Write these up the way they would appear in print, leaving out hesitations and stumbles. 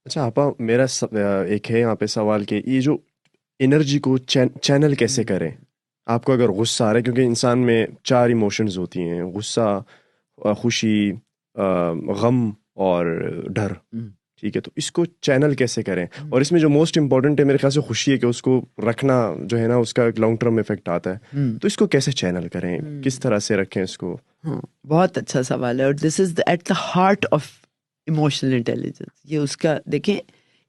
اچھا آپا، میرا ایک ہے یہاں پہ سوال کہ یہ جو انرجی کو چینل کیسے کریں؟ آپ کو اگر غصہ آ رہا ہے، کیونکہ انسان میں چار ایموشنز ہوتی ہیں: غصہ، خوشی، غم اور ڈر. ٹھیک ہے، تو اس کو چینل کیسے کریں؟ اور اس میں جو موسٹ امپورٹنٹ ہے میرے خیال سے خوشی ہے، کہ اس کو رکھنا جو ہے نا اس کا ایک لانگ ٹرم افیکٹ آتا ہے. تو اس کو کیسے چینل کریں، کس طرح سے رکھیں اس کو؟ ہاں، بہت اچھا سوال ہے، اور this is at the heart of emotional intelligence. یہ اس کا دیکھیں،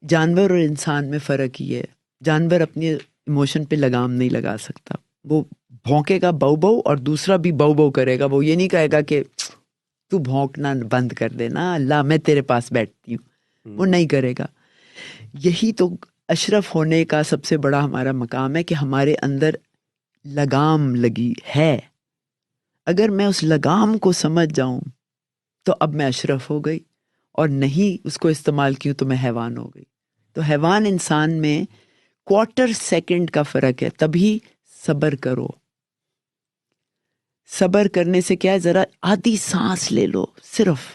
جانور اور انسان میں فرق یہ ہے، جانور اپنی ایموشن پہ لگام نہیں لگا سکتا. وہ بھونکے گا بو بو، اور دوسرا بھی بو بو کرے گا. وہ یہ نہیں کہے گا کہ تو بھونکنا بند کر دینا اللہ میں تیرے پاس بیٹھتی ہوں. وہ نہیں کرے گا. یہی تو اشرف ہونے کا سب سے بڑا ہمارا مقام ہے، کہ ہمارے اندر لگام لگی ہے. اگر میں اس لگام کو سمجھ جاؤں تو اب میں اشرف ہو گئی، اور نہیں اس کو استعمال کیوں تو میں حیوان ہو گئی. تو حیوان انسان میں کوارٹر سیکنڈ کا فرق ہے. تبھی صبر کرو. صبر کرنے سے کیا ہے، ذرا آدھی سانس لے لو صرف.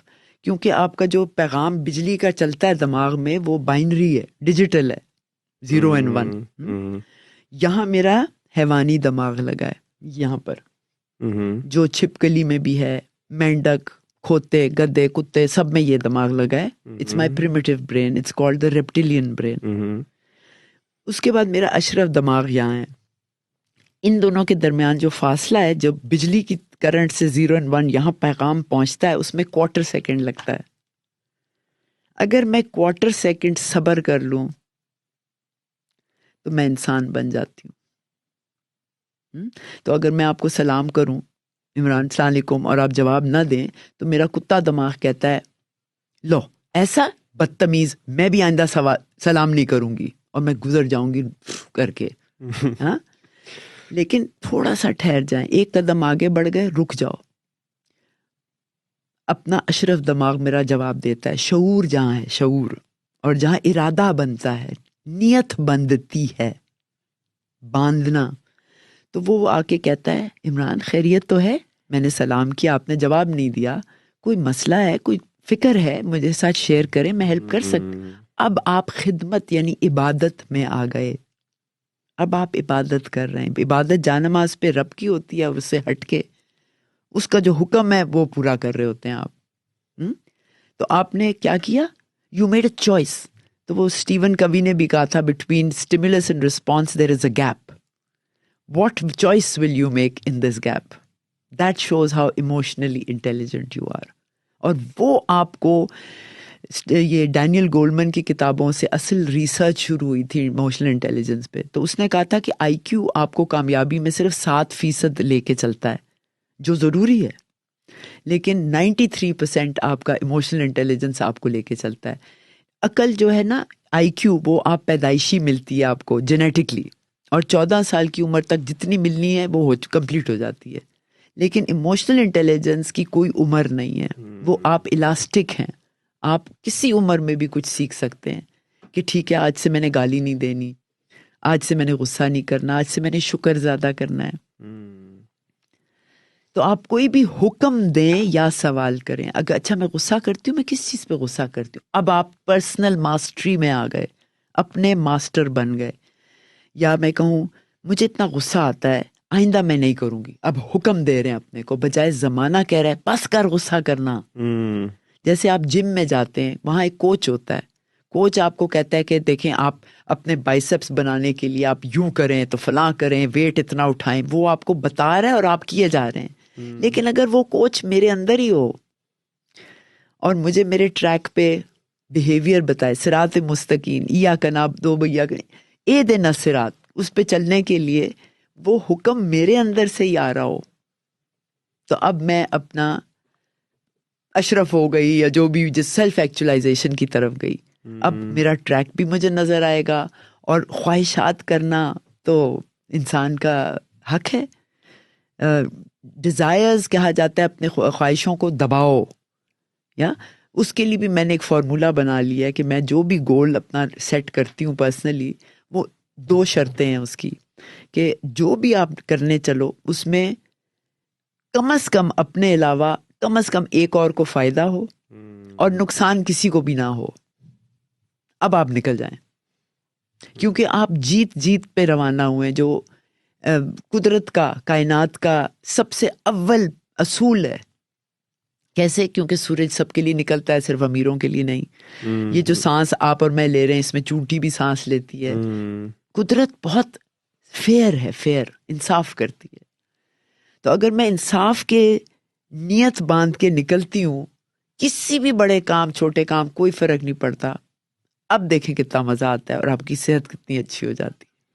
کیونکہ آپ کا جو پیغام بجلی کا چلتا ہے دماغ میں، وہ بائنری ہے، ڈیجیٹل ہے، 0 and 1. یہاں میرا حیوانی دماغ لگا ہے، یہاں پر جو چھپکلی میں بھی ہے، مینڈک، کھوتے، گدے، کتے، سب میں یہ دماغ لگا ہے. It's my primitive brain, it's called the reptilian brain. اس کے بعد میرا اشرف دماغ یہاں ہے. ان دونوں کے درمیان جو فاصلہ ہے، جو بجلی کی کرنٹ سے 0 and 1 یہاں پیغام پہنچتا ہے، اس میں کوارٹر سیکنڈ لگتا ہے. اگر میں کوارٹر سیکنڈ صبر کر لوں تو میں انسان بن جاتی ہوں. تو اگر میں آپ کو سلام کروں، عمران السلام علیکم، اور آپ جواب نہ دیں، تو میرا کتا دماغ کہتا ہے لو ایسا بدتمیز، میں بھی آئندہ سلام نہیں کروں گی، اور میں گزر جاؤں گی کر کے. ہاں، لیکن تھوڑا سا ٹھہر جائیں، ایک قدم آگے بڑھ گئے، رک جاؤ. اپنا اشرف دماغ میرا جواب دیتا ہے. شعور جہاں ہے، شعور، اور جہاں ارادہ بنتا ہے، نیت بندتی ہے، باندھنا، تو وہ آ کے کہتا ہے عمران خیریت تو ہے؟ میں نے سلام کیا، آپ نے جواب نہیں دیا، کوئی مسئلہ ہے، کوئی فکر ہے، مجھے ساتھ شیئر کریں، میں ہیلپ کر سکتا. اب آپ خدمت یعنی عبادت میں آ گئے. اب آپ عبادت کر رہے ہیں. عبادت جانماز پہ رب کی ہوتی ہے، اس سے ہٹ کے اس کا جو حکم ہے وہ پورا کر رہے ہوتے ہیں آپ. تو آپ نے کیا کیا؟ You made a choice. تو وہ اسٹیون کوی نے بھی کہا تھا، between stimulus and response there is a gap. What choice will you make in this gap? That shows how emotionally intelligent you are. اور وہ آپ کو، یہ ڈینیل گولڈمن کی کتابوں سے اصل ریسرچ شروع ہوئی تھی ایموشنل انٹیلیجنس پہ. تو اس نے کہا تھا کہ آئی کیو آپ کو کامیابی میں صرف 7% لے کے چلتا ہے، جو ضروری ہے، لیکن 93% آپ کا ایموشنل انٹیلیجنس آپ کو لے کے چلتا ہے. عقل جو ہے نا، آئی کیو، وہ آپ پیدائشی ملتی ہے آپ کو جینیٹکلی، اور 14 سال کی عمر تک جتنی ملنی ہے وہ کمپلیٹ ہو جاتی ہے. لیکن ایموشنل انٹیلیجنس کی کوئی عمر نہیں ہے، وہ آپ الاسٹک ہیں. آپ کسی عمر میں بھی کچھ سیکھ سکتے ہیں، کہ ٹھیک ہے آج سے میں نے گالی نہیں دینی، آج سے میں نے غصہ نہیں کرنا، آج سے میں نے شکر زیادہ کرنا ہے. تو آپ کوئی بھی حکم دیں یا سوال کریں، اگر اچھا میں غصہ کرتی ہوں، میں کس چیز پہ غصہ کرتی ہوں، اب آپ پرسنل ماسٹری میں آ گئے، اپنے ماسٹر بن گئے. یا میں کہوں مجھے اتنا غصہ آتا ہے، آئندہ میں نہیں کروں گی، اب حکم دے رہے ہیں اپنے کو، بجائے زمانہ کہہ رہا ہے بس کر غصہ کرنا. جیسے آپ جم میں جاتے ہیں، وہاں ایک کوچ ہوتا ہے، کوچ آپ کو کہتا ہے کہ دیکھیں آپ اپنے بائسپس بنانے کے لیے آپ یوں کریں تو فلاں کریں، ویٹ اتنا اٹھائیں، وہ آپ کو بتا رہا ہے اور آپ کیے جا رہے ہیں. لیکن اگر وہ کوچ میرے اندر ہی ہو اور مجھے میرے ٹریک پہ بیہیویئر بتائے، صراط مستقیم، ایاک نعبد و ایاک اہدنا الصراط، اس پہ چلنے کے لیے وہ حکم میرے اندر سے ہی آ رہا ہو، تو اب میں اپنا اشرف ہو گئی، یا جو بھی جس سیلف ایکچولائزیشن کی طرف گئی. اب میرا ٹریک بھی مجھے نظر آئے گا، اور خواہشات کرنا تو انسان کا حق ہے. ڈیزائرز کہا جاتا ہے، اپنے خواہشوں کو دباؤ. یا اس کے لیے بھی میں نے ایک فارمولا بنا لیا ہے، کہ میں جو بھی گول اپنا سیٹ کرتی ہوں پرسنلی، وہ 2 شرطیں ہیں اس کی، کہ جو بھی آپ کرنے چلو اس میں کم از کم اپنے علاوہ کم از کم ایک اور کو فائدہ ہو، اور نقصان کسی کو بھی نہ ہو. اب آپ نکل جائیں، کیونکہ آپ جیت جیت پہ روانہ ہوئے ہیں، جو قدرت کا، کائنات کا سب سے اول اصول ہے. کیسے؟ کیونکہ سورج سب کے لیے نکلتا ہے، صرف امیروں کے لیے نہیں. یہ جو سانس آپ اور میں لے رہے ہیں، اس میں چونٹی بھی سانس لیتی ہے. قدرت بہت فیئر ہے، فیئر، انصاف کرتی ہے. تو اگر میں انصاف کے نیت باندھ کے نکلتی ہوں، کسی بھی بڑے کام چھوٹے کام کوئی فرق نہیں پڑتا. اب دیکھیں کتنا مزہ آتا ہے اور آپ کی صحت کتنی اچھی ہو جاتی ہے.